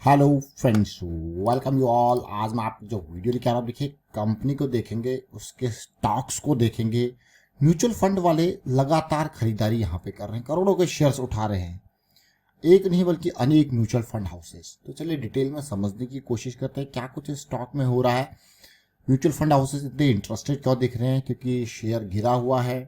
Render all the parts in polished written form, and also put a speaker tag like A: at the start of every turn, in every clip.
A: Hello friends, welcome you all. आज मैं आपको जो वीडियो लेके आ रहा हूँ, देखिए कंपनी को देखेंगे, उसके स्टॉक्स को देखेंगे। म्यूचुअल फंड वाले लगातार खरीदारी यहाँ पे कर रहे हैं, करोड़ों के शेयर्स उठा रहे हैं, एक नहीं बल्कि अनेक म्यूचुअल फंड हाउसेस। तो चलिए डिटेल में समझने की कोशिश करते हैं क्या कुछ इस स्टॉक में हो रहा है। म्यूचुअल फंड हाउसेस इतने इंटरेस्टेड क्यों दिख रहे हैं? क्योंकि शेयर गिरा हुआ है,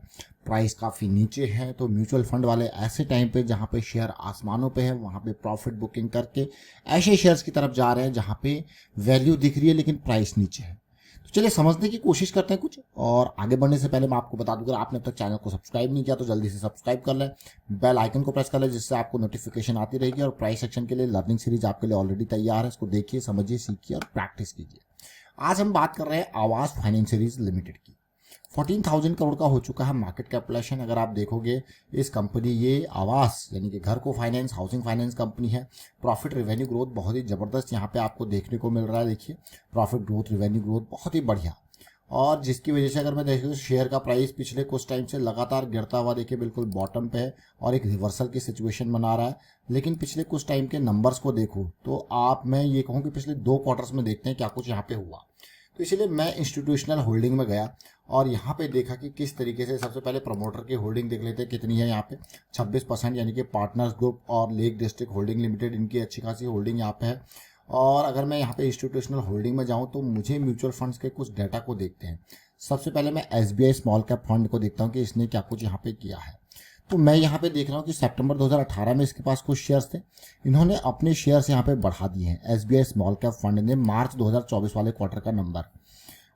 A: प्राइस काफ़ी नीचे है। तो म्यूचुअल फंड वाले ऐसे टाइम पे जहाँ पे शेयर आसमानों पे है, वहाँ पे प्रॉफिट बुकिंग करके ऐसे शेयर्स की तरफ जा रहे हैं जहाँ पे वैल्यू दिख रही है लेकिन प्राइस नीचे है। तो चलिए समझने की कोशिश करते हैं कुछ। और आगे बढ़ने से पहले मैं आपको बता दूं, अगर आपने अब तक चैनल को सब्सक्राइब नहीं किया तो जल्दी से सब्सक्राइब कर लें, बेल आइकन को प्रेस कर लें, जिससे आपको नोटिफिकेशन आती रहेगी। और प्राइस सेक्शन के लिए लर्निंग सीरीज आपके लिए ऑलरेडी तैयार है, इसको देखिए, समझिए, सीखिए और प्रैक्टिस कीजिए। आज हम बात कर रहे हैं आवास फाइनेंशियरीज लिमिटेड की। 14,000 करोड़ का हो चुका है मार्केट कैपिटलाइजेशन। अगर आप देखोगे इस कंपनी, ये आवास यानी कि घर को फाइनेंस, हाउसिंग फाइनेंस कंपनी है। प्रॉफिट रिवेन्यू ग्रोथ बहुत ही ज़बरदस्त यहाँ पे आपको देखने को मिल रहा है। देखिए प्रॉफिट ग्रोथ, रिवेन्यू ग्रोथ बहुत ही बढ़िया। और जिसकी वजह से अगर मैं देखूँ, शेयर का प्राइस पिछले कुछ टाइम से लगातार गिरता हुआ देखिए बिल्कुल बॉटम पे है और एक रिवर्सल की सिचुएशन बना रहा है। लेकिन पिछले कुछ टाइम के नंबर्स को देखूँ तो आप, मैं ये कहूँ कि पिछले 2 क्वार्टर्स में देखते हैं क्या कुछ यहाँ पे हुआ। तो इसलिए मैं इंस्टीट्यूशनल होल्डिंग में गया और यहाँ पे देखा कि किस तरीके से, सबसे पहले प्रमोटर की होल्डिंग देख लेते हैं कितनी है यहाँ पे। 26%, यानी कि पार्टनर्स ग्रुप और लेक डिस्ट्रिक्ट होल्डिंग लिमिटेड, इनकी अच्छी खासी होल्डिंग यहाँ पे है। और अगर मैं यहाँ पे इंस्टीट्यूशनल होल्डिंग में जाऊँ तो मुझे म्यूचुअल फंड्स के कुछ डाटा को देखते हैं। सबसे पहले मैं SBI स्मॉल कैप फंड को देखता हूँ कि इसने क्या कुछ यहाँ पे किया है। तो मैं यहाँ पे देख रहा हूँ कि सितंबर 2018 में इसके पास कुछ शेयर्स थे, इन्होंने अपने शेयर्स यहाँ पे बढ़ा दिए हैं। SBI स्मॉल कैप फंड ने मार्च 2024 वाले क्वार्टर का नंबर।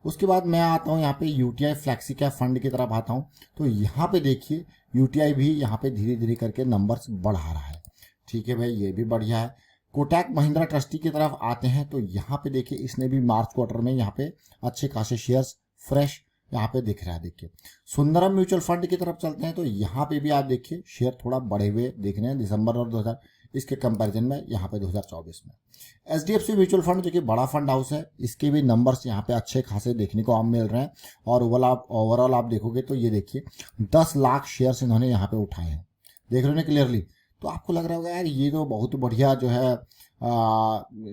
A: उसके बाद मैं आता हूँ यहाँ पे UTI फ्लैक्सी कैप फंड की तरफ आता हूँ। तो यहाँ पे देखिए UTI भी यहाँ पे धीरे धीरे करके नंबर्स बढ़ा रहा है। ठीक है भाई, ये भी बढ़िया है। कोटक महिंद्रा ट्रस्टी की तरफ आते हैं तो यहाँ पे देखिए इसने भी मार्च क्वार्टर में यहाँ पे अच्छे खासे शेयर्स फ्रेश यहाँ पे दिख रहा है। देखिए सुंदरम म्यूचुअल फंड की तरफ चलते हैं तो यहाँ पे भी आप देखिए शेयर थोड़ा बढ़े हुए दिख रहे हैं दिसंबर और 2000 इसके कंपैरिजन में यहाँ पे 2024 में। HDFC म्यूचुअल फंड जो कि बड़ा फंड हाउस है, इसके भी नंबर्स यहाँ पे अच्छे खासे देखने को आप मिल रहे हैं। और ओवरऑल आप देखोगे तो ये देखिए 10 लाख शेयर्स इन्होंने यहाँ पे उठाए हैं, देख रहे हो क्लियरली। तो आपको लग रहा होगा यार ये तो बहुत बढ़िया जो है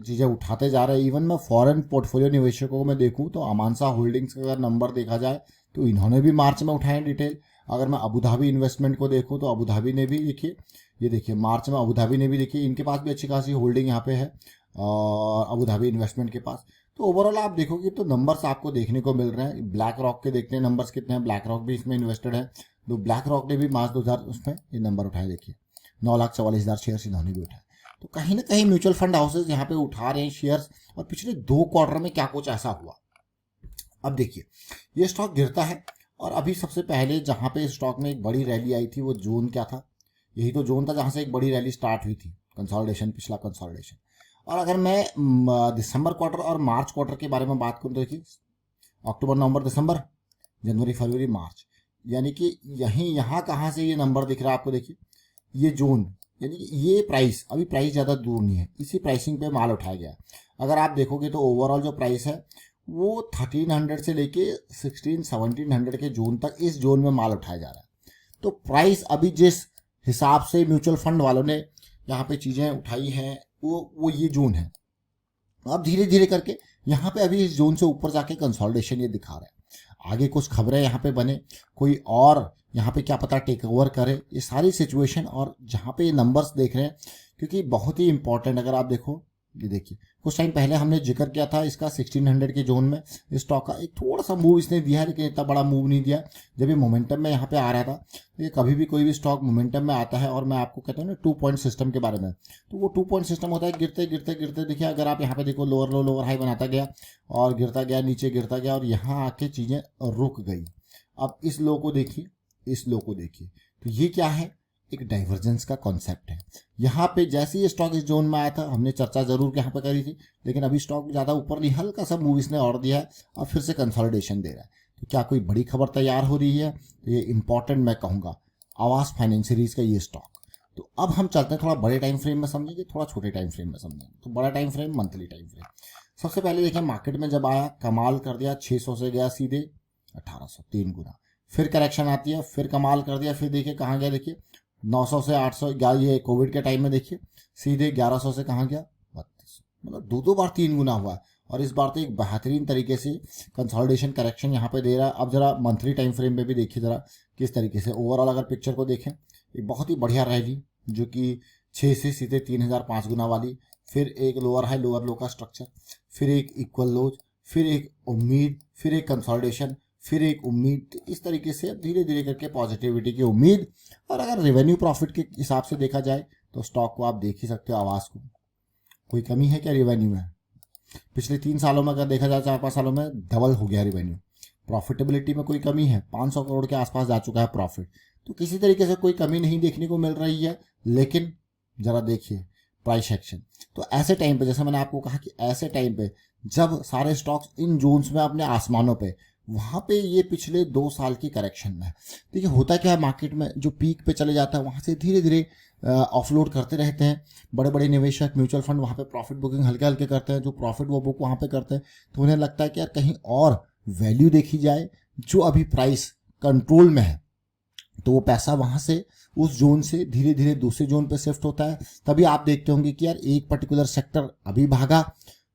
A: चीज़ें उठाते जा रहे हैं। इवन मैं फॉरेन पोर्टफोलियो निवेशकों को मैं देखूं तो अमानसा होल्डिंग्स का अगर नंबर देखा जाए तो इन्होंने भी मार्च में उठाए डिटेल। अगर मैं अबू धाबी इन्वेस्टमेंट को देखूं तो अबू धाबी ने भी देखिए, ये देखिए मार्च में अबू धाबी ने भी देखिए, इनके पास भी अच्छी खासी होल्डिंग यहाँ पे है और अबू धाबी इन्वेस्टमेंट के पास। तो ओवरऑल आप देखोगे तो नंबर्स आपको देखने को मिल रहे हैं। ब्लैक रॉक के देखते हैं नंबर्स कितने हैं, ब्लैक रॉक भी इसमें इन्वेस्टेड है। तो ब्लैक रॉक ने भी मार्च 2000 उसमें ये नंबर उठाए, देखिए 9,44,000 शेयर्स इन्होंने भी उठाए। तो कहीं ना कहीं म्यूचुअल फंड हाउसेज यहाँ पे उठा रहे हैं शेयर्स। और पिछले 2 क्वार्टर में क्या कुछ ऐसा हुआ, अब देखिए ये स्टॉक गिरता है। और अभी सबसे पहले जहाँ पे स्टॉक में एक बड़ी रैली आई थी, वो जोन क्या था, यही तो जोन था जहाँ से एक बड़ी रैली स्टार्ट हुई थी, कंसोलिडेशन, पिछला कंसोलिडेशन। और अगर मैं दिसंबर क्वार्टर और मार्च क्वार्टर के बारे में बात करूँ तो देखिए अक्टूबर, नवंबर, दिसंबर, जनवरी, फरवरी, मार्च, यानी कि यहाँ कहाँ से ये नंबर दिख रहा है आपको, देखिए ये जोन, यानी कि ये प्राइस, अभी प्राइस ज़्यादा दूर नहीं है, इसी प्राइसिंग पे माल उठाया गया। अगर आप देखोगे तो ओवरऑल जो प्राइस है वो 1300 से लेके 1700 के जोन तक, इस जोन में माल उठाया जा रहा है। तो प्राइस अभी जिस हिसाब से म्यूचुअल फंड वालों ने यहाँ पे चीज़ें उठाई हैं वो ये जोन है। अब धीरे धीरे करके यहाँ पे अभी इस जोन से ऊपर जाके कंसोलिडेशन ये दिखा रहा है। आगे कुछ खबरें यहाँ पे बने, कोई और यहाँ पे क्या पता टेक ओवर करे, ये सारी सिचुएशन। और जहाँ पे ये नंबर्स देख रहे हैं, क्योंकि बहुत ही इंपॉर्टेंट, अगर आप देखो ये देखिए कुछ टाइम पहले हमने जिक्र किया था इसका 1600 के जोन में स्टॉक का एक थोड़ा सा मूव इसने दिया है, लेकिन इतना बड़ा मूव नहीं दिया। जब ये मोमेंटम में यहाँ पे आ रहा था, तो ये कभी भी कोई भी स्टॉक मोमेंटम में आता है, और मैं आपको कहता हूँ ना 2 पॉइंट सिस्टम के बारे में, तो वो 2 पॉइंट सिस्टम होता है, गिरते गिरते गिरते देखिए, अगर आप यहाँ पे देखो लोअर लो लोअर हाई बनाता गया और गिरता गया, नीचे गिरता गया और यहाँ आके चीज़ें रुक गई। अब इस लो को देखिए, इस लो को देखिए, तो ये क्या है, एक डाइवर्जेंस का कॉन्सेप्ट है। यहाँ पे जैसे ही स्टॉक इस जोन में आया था, हमने चर्चा जरूर यहाँ पे करी थी, लेकिन अभी स्टॉक ज़्यादा ऊपर नहीं, हल्का सा मूव इसने और दिया है और फिर से कंसोलिडेशन दे रहा है। तो क्या कोई बड़ी खबर तैयार हो रही है? तो ये इंपॉर्टेंट मैं कहूँगा आवास फाइनेंशियरीज का ये स्टॉक। तो अब हम चलते हैं, थोड़ा बड़े टाइम फ्रेम में समझेंगे, थोड़ा छोटे टाइम फ्रेम में समझेंगे। तो बड़ा time frame, monthly time frame. सबसे पहले देखिए मार्केट में जब आया, कमाल कर दिया, 600 से गया सीधे 1800, 3 गुना। फिर करेक्शन आती है, फिर कमाल कर दिया, फिर देखिए कहाँ गया, देखिए 900 से 800, ये कोविड के टाइम में देखिए सीधे 1100 से कहाँ गया, 3200। मतलब दो बार 3 गुना हुआ है। और इस बार तो एक बेहतरीन तरीके से कंसोलिडेशन करेक्शन यहाँ पे दे रहा है। अब जरा मंथली टाइम फ्रेम में भी देखिए जरा किस तरीके से ओवरऑल अगर पिक्चर को देखें, एक बहुत ही बढ़िया रैली जो कि 6 से सीधे 3000 5 गुना वाली, फिर एक लोअर हाई लोअर लो का स्ट्रक्चर, फिर एक इक्वल लोज, फिर एक उम्मीद, फिर एक कंसोलिडेशन, फिर एक उम्मीद। इस तरीके से धीरे धीरे करके पॉजिटिविटी की उम्मीद। और अगर रेवेन्यू प्रॉफिट के हिसाब से देखा जाए तो स्टॉक को आप देख ही सकते हो, आवास को कोई कमी है क्या रेवेन्यू में? पिछले 3 सालों में अगर देखा जाए 4-5 सालों में डबल हो गया रेवेन्यू। प्रॉफिटेबिलिटी में कोई कमी है, 500 करोड़ के आसपास जा चुका है प्रॉफिट। तो किसी तरीके से कोई कमी नहीं देखने को मिल रही है। लेकिन जरा देखिए प्राइस एक्शन, तो ऐसे टाइम पे, जैसे मैंने आपको कहा कि ऐसे टाइम पे जब सारे स्टॉक्स इन जोन्स में अपने आसमानों पे, वहां पे ये पिछले 2 साल की करेक्शन में देखिए होता क्या है मार्केट में, जो पीक पे चले जाता है वहां से धीरे धीरे ऑफलोड करते रहते हैं बड़े बड़े निवेशक, म्यूचुअल फंड वहां पे प्रॉफिट बुकिंग हल्के हल्के करते हैं। जो प्रॉफिट वो बुक वहां पे करते हैं तो उन्हें लगता है कि यार कहीं और वैल्यू देखी जाए जो अभी प्राइस कंट्रोल में है। तो वो पैसा वहां से उस जोन से धीरे धीरे दूसरे जोन पे शिफ्ट होता है। तभी आप देखते होंगे कि यार एक पर्टिकुलर सेक्टर अभी भागा,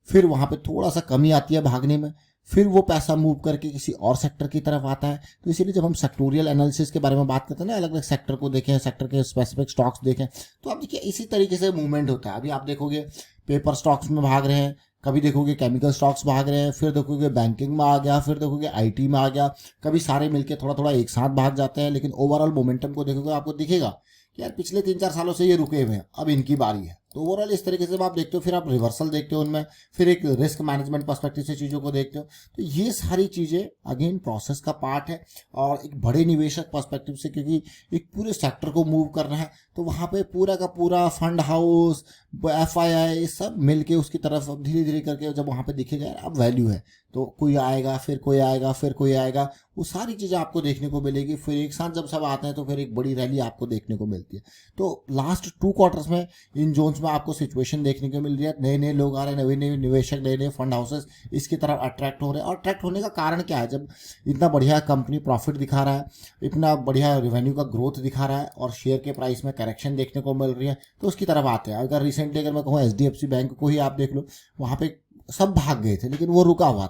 A: फिर वहां पे थोड़ा सा कमी आती है भागने में, फिर वो पैसा मूव करके किसी और सेक्टर की तरफ आता है। तो इसीलिए जब हम सेक्टोरियल एनालिसिस के बारे में बात करते हैं ना, अलग अलग सेक्टर को देखें, सेक्टर के स्पेसिफिक स्टॉक्स देखें, तो आप देखिए इसी तरीके से मूवमेंट होता है। अभी आप देखोगे पेपर स्टॉक्स में भाग रहे हैं, कभी देखोगे केमिकल स्टॉक्स भाग रहे हैं, फिर देखोगे बैंकिंग में आ गया, फिर देखोगे आईटी में आ गया, कभी सारे मिलके थोड़ा थोड़ा एक साथ भाग जाते हैं। लेकिन ओवरऑल मोमेंटम को देखोगे आपको दिखेगा कि यार पिछले 3-4 सालों से ये रुके हुए हैं, अब इनकी बारी है। तो ओवरऑल इस तरीके से जब आप देखते हो, फिर आप रिवर्सल देखते हो उनमें, फिर एक रिस्क मैनेजमेंट पर्सपेक्टिव से चीज़ों को देखते हो। तो ये सारी चीज़ें अगेन प्रोसेस का पार्ट है। और एक बड़े निवेशक पर्सपेक्टिव से, क्योंकि एक पूरे सेक्टर को मूव करना है, तो वहाँ पे पूरा का पूरा फंड हाउस, FII सब मिलके उसकी तरफ धीरे धीरे करके जब वहाँ पे दिखेगा यार अब वैल्यू है, तो कोई आएगा, फिर कोई आएगा, फिर कोई आएगा, वो सारी चीज़ें आपको देखने को मिलेगी। फिर एक साथ जब सब आते हैं तो फिर एक बड़ी रैली आपको देखने को मिलती है। तो लास्ट 2 क्वार्टर्स में इन जोन्स में आपको सिचुएशन देखने को मिल रही है, नए नए लोग आ रहे हैं, नए नए निवेशक, नए नए फंड हाउसेस इसकी तरफ अट्रैक्ट हो रहे हैं। और अट्रैक्ट होने का कारण क्या है? जब इतना बढ़िया कंपनी प्रॉफिट दिखा रहा है, इतना बढ़िया रेवेन्यू का ग्रोथ दिखा रहा है और शेयर के प्राइस में करेक्शन देखने को मिल रही है, तो उसकी तरफ आते हैं। अगर रिसेंटली अगर मैं कहूँ HDFC बैंक को ही आप देख लो, वहाँ पे सब भाग गए थे, लेकिन वो रुका हुआ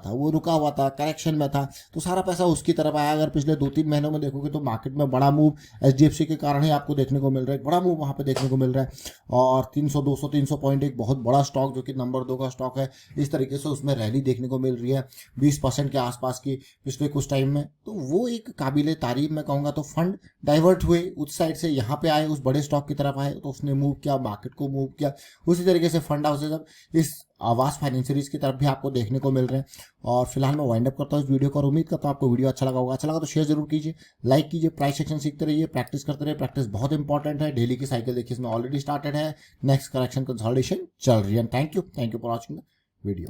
A: था, करेक्शन में था, तो सारा पैसा उसकी तरफ आया। अगर पिछले 2-3 महीनों में देखोगे तो मार्केट में बड़ा मूव HDFC के कारण ही आपको देखने को मिल रहा है, बड़ा मूव वहाँ पे देखने को मिल रहा है। और 300-200-300 पॉइंट एक बहुत बड़ा स्टॉक जो कि नंबर 2 का स्टॉक है, इस तरीके से उसमें रैली देखने को मिल रही है 20% के आसपास की पिछले कुछ टाइम में। तो वो एक काबिले तारीफ मैं कहूँगा। तो फंड डाइवर्ट हुए उस साइड से, यहाँ पे आए, उस बड़े स्टॉक की तरफ आए, तो उसने मूव किया, मार्केट को मूव किया। उसी तरीके से फंड हाउसेज अब इस आवास फाइनेंशियरीज की तरफ भी आपको देखने को मिल रहे हैं। और फिलहाल मैं वाइंड अप करता हूँ इस वीडियो को, और उम्मीद करता हूँ आपको वीडियो अच्छा लगा होगा। अच्छा लगा तो शेयर जरूर कीजिए, लाइक कीजिए, प्राइस सेक्शन सीखते रहिए, प्रैक्टिस करते रहिए। प्रैक्टिस बहुत इंपॉर्टेंट है। डेली की साइकिल देखिए इसमें ऑलरेडी स्टार्टेड है, नेक्स्ट करेक्शन कंसोलिडेशन चल रही है। Thank you for watching the video.